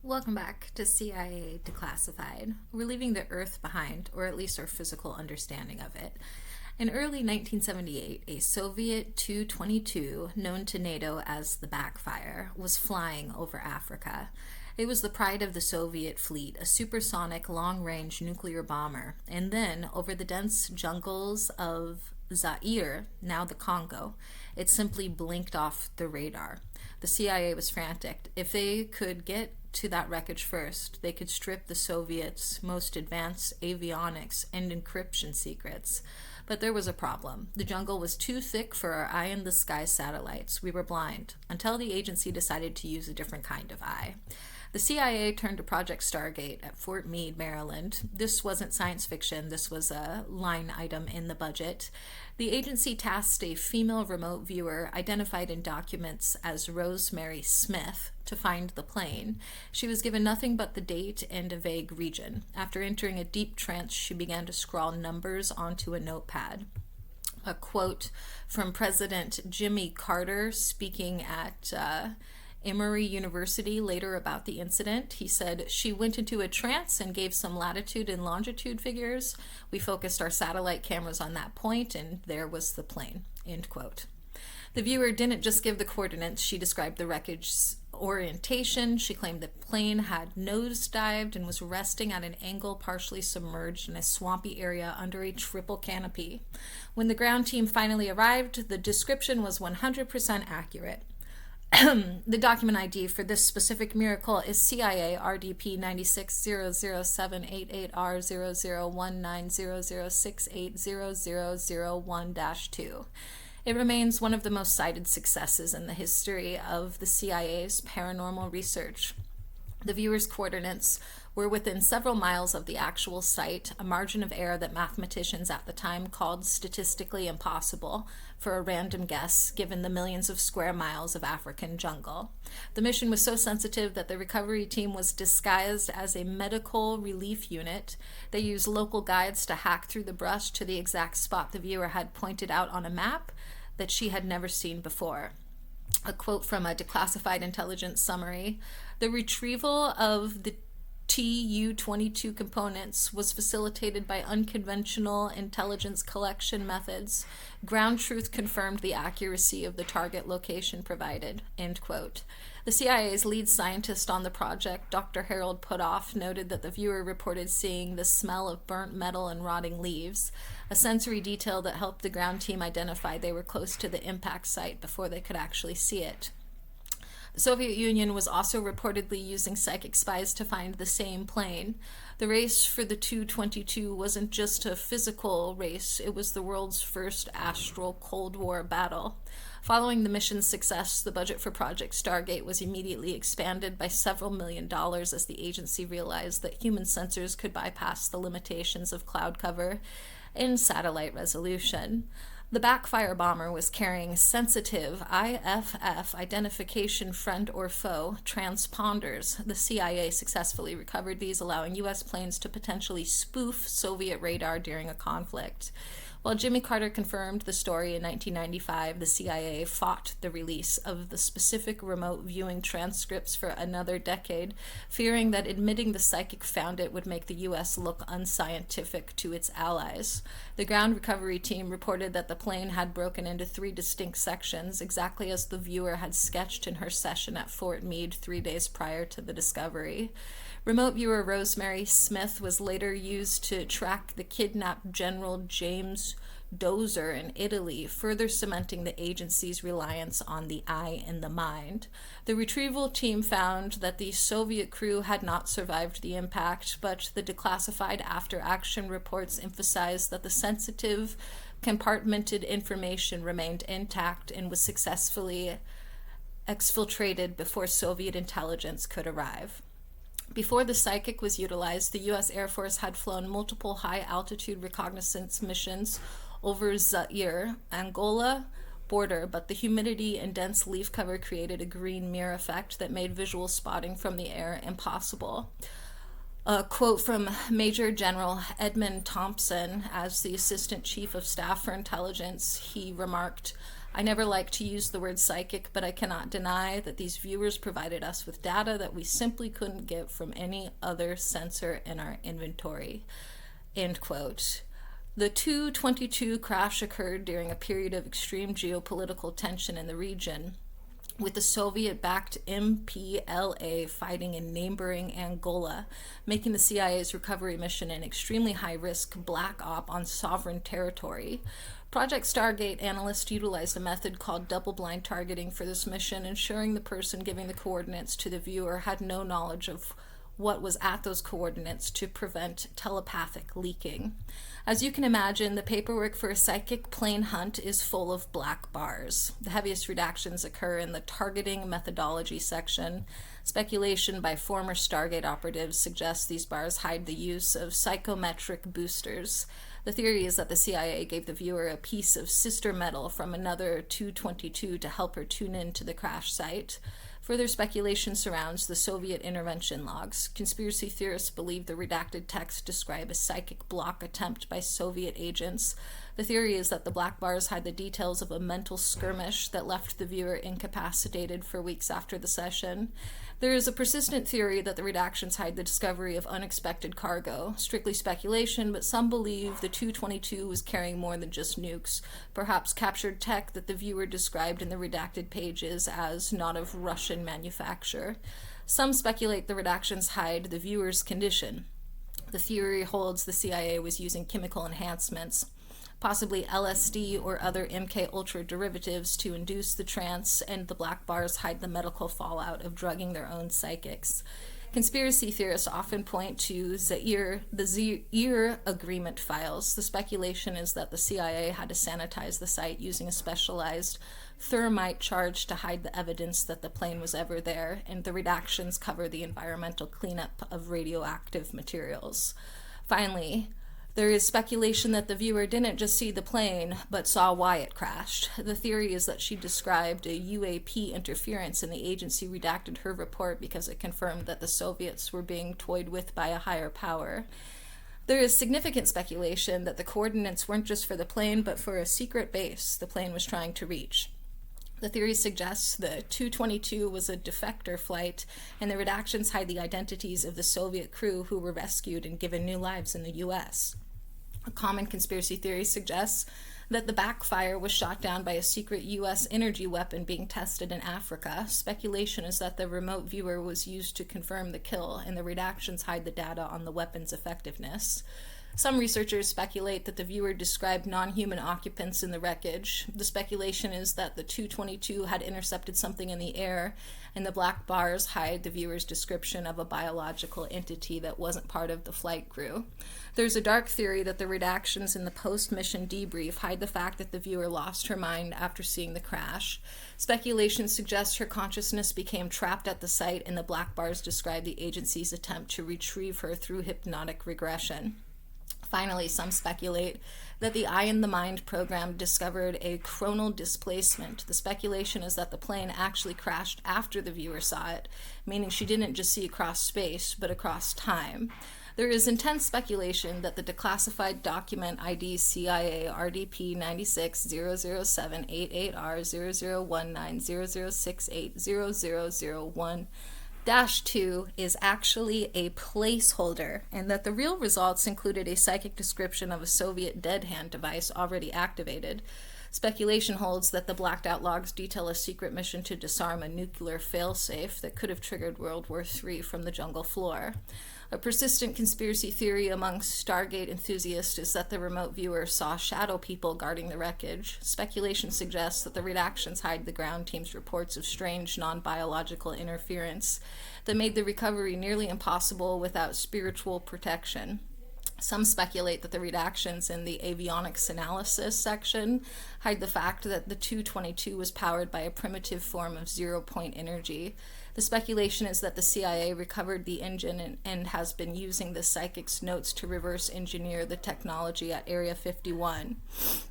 Welcome back to CIA Declassified. We're leaving the Earth behind, or at least our physical understanding of it. In early 1978, a Soviet Tu-22, known to NATO as the Backfire, was flying over Africa. It was the pride of the Soviet fleet, a supersonic long-range nuclear bomber. And then, over the dense jungles of Zaire, now the Congo, it simply blinked off the radar. The CIA was frantic. If they could get to that wreckage first, they could strip the Soviets' most advanced avionics and encryption secrets. But there was a problem. The jungle was too thick for our eye-in-the-sky satellites. We were blind, until the agency decided to use a different kind of eye. The CIA turned to Project Stargate at Fort Meade, Maryland. This wasn't science fiction. This was a line item in the budget. The agency tasked a female remote viewer, identified in documents as Rosemary Smith, to find the plane. She was given nothing but the date and a vague region. After entering a deep trance, she began to scrawl numbers onto a notepad. A quote from President Jimmy Carter speaking at Emory University later about the incident. He said, "She went into a trance and gave some latitude and longitude figures. We focused our satellite cameras on that point, and there was the plane." End quote. The viewer didn't just give the coordinates. She described the wreckage's orientation. She claimed the plane had nosedived and was resting at an angle partially submerged in a swampy area under a triple canopy. When the ground team finally arrived, the description was 100% accurate. The document ID for this specific miracle is CIA RDP 96007888R001900680001-2. It remains one of the most cited successes in the history of the CIA's paranormal research. The viewer's coordinates were within several miles of the actual site, a margin of error that mathematicians at the time called statistically impossible for a random guess given the millions of square miles of African jungle. The mission was so sensitive that the recovery team was disguised as a medical relief unit. They used local guides to hack through the brush to the exact spot the viewer had pointed out on a map that she had never seen before. A quote from a declassified intelligence summary: "The retrieval of the TU-22 components was facilitated by unconventional intelligence collection methods. Ground truth confirmed the accuracy of the target location provided." End quote. The CIA's lead scientist on the project, Dr. Harold Puthoff, noted that the viewer reported seeing the smell of burnt metal and rotting leaves, a sensory detail that helped the ground team identify they were close to the impact site before they could actually see it. The Soviet Union was also reportedly using psychic spies to find the same plane. The race for the Tu-22 wasn't just a physical race, it was the world's first astral Cold War battle. Following the mission's success, the budget for Project Stargate was immediately expanded by several $1 million as the agency realized that human sensors could bypass the limitations of cloud cover and satellite resolution. The Backfire bomber was carrying sensitive IFF identification friend or foe transponders. The CIA successfully recovered these, allowing U.S. planes to potentially spoof Soviet radar during a conflict. While Jimmy Carter confirmed the story in 1995, the CIA fought the release of the specific remote viewing transcripts for another decade, fearing that admitting the psychic found it would make the U.S. look unscientific to its allies. The ground recovery team reported that the plane had broken into 3 distinct sections, exactly as the viewer had sketched in her session at Fort Meade 3 days prior to the discovery. Remote viewer Rosemary Smith was later used to track the kidnapped General James Dozer in Italy, further cementing the agency's reliance on the eye and the mind. The retrieval team found that the Soviet crew had not survived the impact, but the declassified after-action reports emphasized that the sensitive, compartmented information remained intact and was successfully exfiltrated before Soviet intelligence could arrive. Before the psychic was utilized, the U.S. Air Force had flown multiple high-altitude reconnaissance missions over Zaire, Angola border, but the humidity and dense leaf cover created a green mirror effect that made visual spotting from the air impossible. A quote from Major General Edmund Thompson as the Assistant Chief of Staff for Intelligence, he remarked, I never like to use the word psychic, but I cannot deny that these viewers provided us with data that we simply couldn't get from any other sensor in our inventory." End quote. The TU-22 crash occurred during a period of extreme geopolitical tension in the region, with the Soviet-backed MPLA fighting in neighboring Angola, making the CIA's recovery mission an extremely high-risk black op on sovereign territory. Project Stargate analysts utilized a method called double-blind targeting for this mission, ensuring the person giving the coordinates to the viewer had no knowledge of what was at those coordinates to prevent telepathic leaking. As you can imagine, the paperwork for a psychic plane hunt is full of black bars. The heaviest redactions occur in the targeting methodology section. Speculation by former Stargate operatives suggests these bars hide the use of psychometric boosters. The theory is that the CIA gave the viewer a piece of sister metal from another TU-22 to help her tune in to the crash site. Further speculation surrounds the Soviet intervention logs. Conspiracy theorists believe the redacted texts describe a psychic block attempt by Soviet agents. The theory is that the black bars hide the details of a mental skirmish that left the viewer incapacitated for weeks after the session. There is a persistent theory that the redactions hide the discovery of unexpected cargo. Strictly speculation, but some believe the TU-22 was carrying more than just nukes, perhaps captured tech that the viewer described in the redacted pages as not of Russian manufacture. Some speculate the redactions hide the viewer's condition. The theory holds the CIA was using chemical enhancements, possibly LSD or other MK Ultra derivatives, to induce the trance, and the black bars hide the medical fallout of drugging their own psychics. Conspiracy theorists often point to the Zaire agreement files. The speculation is that the CIA had to sanitize the site using a specialized thermite charge to hide the evidence that the plane was ever there, and the redactions cover the environmental cleanup of radioactive materials. Finally, there is speculation that the viewer didn't just see the plane, but saw why it crashed. The theory is that she described a UAP interference, and the agency redacted her report because it confirmed that the Soviets were being toyed with by a higher power. There is significant speculation that the coordinates weren't just for the plane, but for a secret base the plane was trying to reach. The theory suggests the TU-22 was a defector flight, and the redactions hide the identities of the Soviet crew who were rescued and given new lives in the U.S. A common conspiracy theory suggests that the Backfire was shot down by a secret U.S. energy weapon being tested in Africa. Speculation is that the remote viewer was used to confirm the kill, and the redactions hide the data on the weapon's effectiveness. Some researchers speculate that the viewer described non-human occupants in the wreckage. The speculation is that the TU-22 had intercepted something in the air, and the black bars hide the viewer's description of a biological entity that wasn't part of the flight crew. There's a dark theory that the redactions in the post-mission debrief hide the fact that the viewer lost her mind after seeing the crash. Speculation suggests her consciousness became trapped at the site, and the black bars describe the agency's attempt to retrieve her through hypnotic regression. Finally, some speculate that the Eye in the Mind program discovered a chronal displacement. The speculation is that the plane actually crashed after the viewer saw it, meaning she didn't just see across space, but across time. There is intense speculation that the declassified document ID CIA RDP 960078AR001900680001-2 is actually a placeholder, and that the real results included a psychic description of a Soviet dead hand device already activated. Speculation holds that the blacked out logs detail a secret mission to disarm a nuclear failsafe that could have triggered World War III from the jungle floor. A persistent conspiracy theory among Stargate enthusiasts is that the remote viewer saw shadow people guarding the wreckage. Speculation suggests that the redactions hide the ground team's reports of strange non-biological interference that made the recovery nearly impossible without spiritual protection. Some speculate that the redactions in the avionics analysis section hide the fact that the TU-22 was powered by a primitive form of zero-point energy. The speculation is that the CIA recovered the engine and has been using the psychic's notes to reverse engineer the technology at Area 51.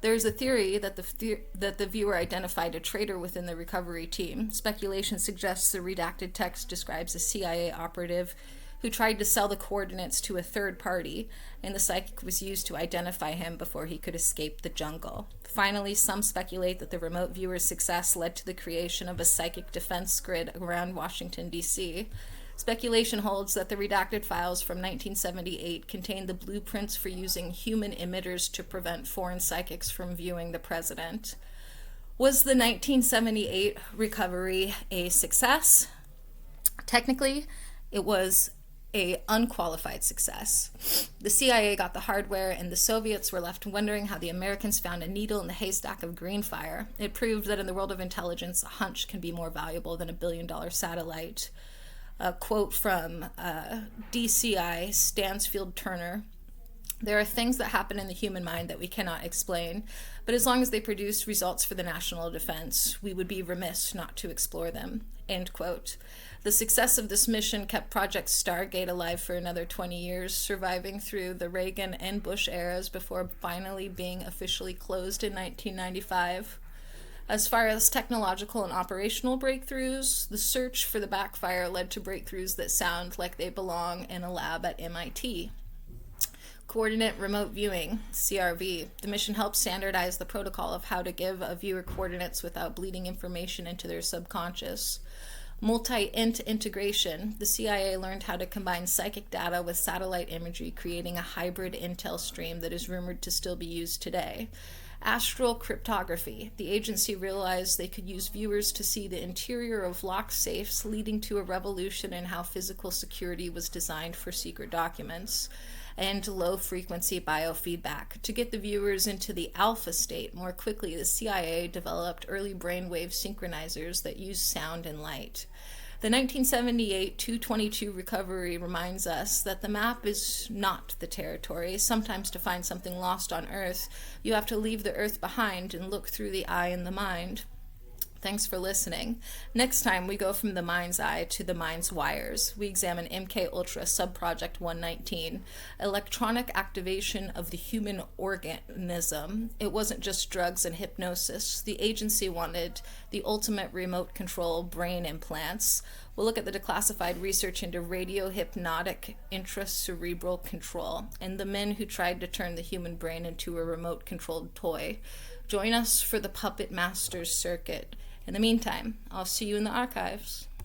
There is a theory that the viewer identified a traitor within the recovery team. Speculation suggests the redacted text describes a CIA operative who tried to sell the coordinates to a third party, and the psychic was used to identify him before he could escape the jungle. Finally, some speculate that the remote viewer's success led to the creation of a psychic defense grid around Washington, D.C. Speculation holds that the redacted files from 1978 contained the blueprints for using human emitters to prevent foreign psychics from viewing the president. Was the 1978 recovery a success? Technically, it was an unqualified success. The CIA got the hardware, and the Soviets were left wondering how the Americans found a needle in the haystack of green fire. It proved that in the world of intelligence, a hunch can be more valuable than $1 billion satellite. A quote from DCI Stansfield Turner: "There are things that happen in the human mind that we cannot explain, but as long as they produce results for the national defense, we would be remiss not to explore them." End quote. The success of this mission kept Project Stargate alive for another 20 years, surviving through the Reagan and Bush eras before finally being officially closed in 1995. As far as technological and operational breakthroughs, the search for the Backfire led to breakthroughs that sound like they belong in a lab at MIT. Coordinate remote viewing, CRV. The mission helped standardize the protocol of how to give a viewer coordinates without bleeding information into their subconscious. Multi-int integration. The CIA learned how to combine psychic data with satellite imagery, creating a hybrid intel stream that is rumored to still be used today. Astral cryptography. The agency realized they could use viewers to see the interior of locked safes, leading to a revolution in how physical security was designed for secret documents. And low-frequency biofeedback. To get the viewers into the alpha state more quickly, the CIA developed early brainwave synchronizers that use sound and light. The 1978 TU-22 recovery reminds us that the map is not the territory. Sometimes to find something lost on Earth, you have to leave the Earth behind and look through the eye and the mind. Thanks for listening. Next time, we go from the mind's eye to the mind's wires. We examine MK-Ultra Subproject 119, electronic activation of the human organism. It wasn't just drugs and hypnosis. The agency wanted the ultimate remote control brain implants. We'll look at the declassified research into radio-hypnotic intracerebral control and the men who tried to turn the human brain into a remote-controlled toy. Join us for the Puppet Masters Circuit. In the meantime, I'll see you in the archives.